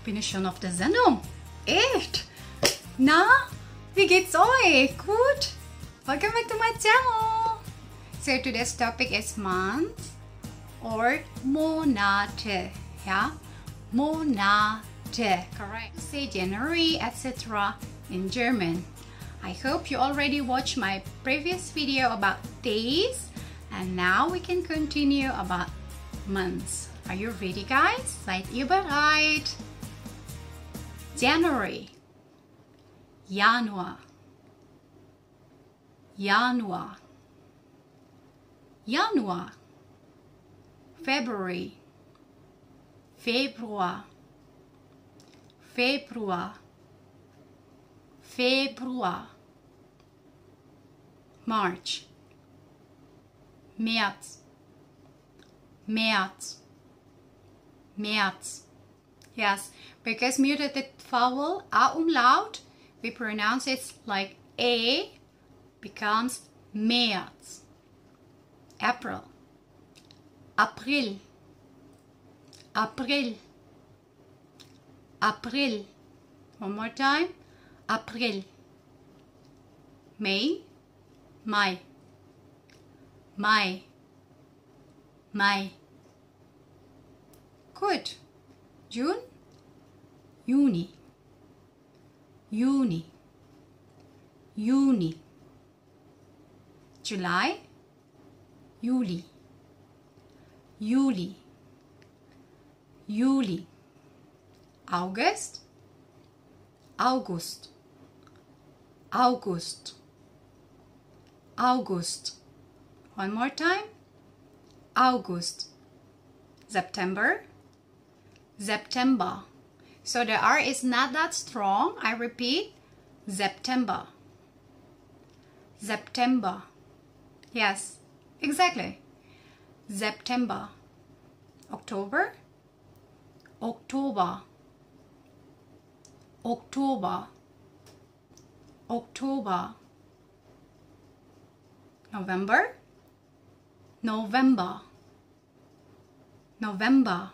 bin ich schon auf der Sendung. Echt? Na, wie geht's euch? Gut? Welcome back to my channel. So today's topic is months or Monate. Yeah? Monate. Correct. Say January, etc. in German. I hope you already watched my previous video about days, and now we can continue about months. Are you ready, guys? Seid ihr bereit? January, Januar, Januar, Januar, February, Februar, Februar, Februar, March, März, März, März. Yes, because muted vowel a umlaut, we pronounce it like a, becomes März. April, April, April, April. One more time. April. May, Mai, Mai, Mai. Good. June, Juni, Juni, Juni. July, Juli, Juli, Juli. August, August, August, August. One more time. August. September, September. So the R is not that strong. I repeat, September, September. Yes, exactly. September. October, October, October, October. November, November, November,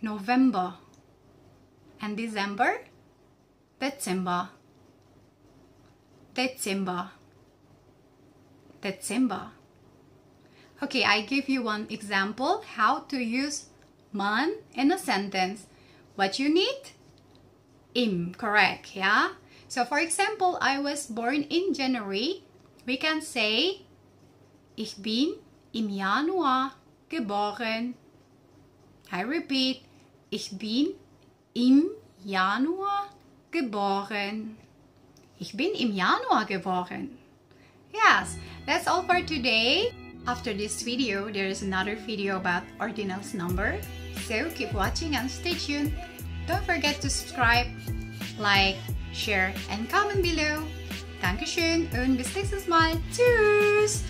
November. And December, December, December, December. Okay, I give you one example how to use month in a sentence. What you need? Im, correct, yeah? So for example, I was born in January. We can say, ich bin im Januar geboren. I repeat, ich bin im Januar geboren. Ich bin im Januar geboren. Yes, that's all for today. After this video, there is another video about ordinals number. So keep watching and stay tuned. Don't forget to subscribe, like, share, and comment below. Dankeschön und bis nächstes Mal. Tschüss!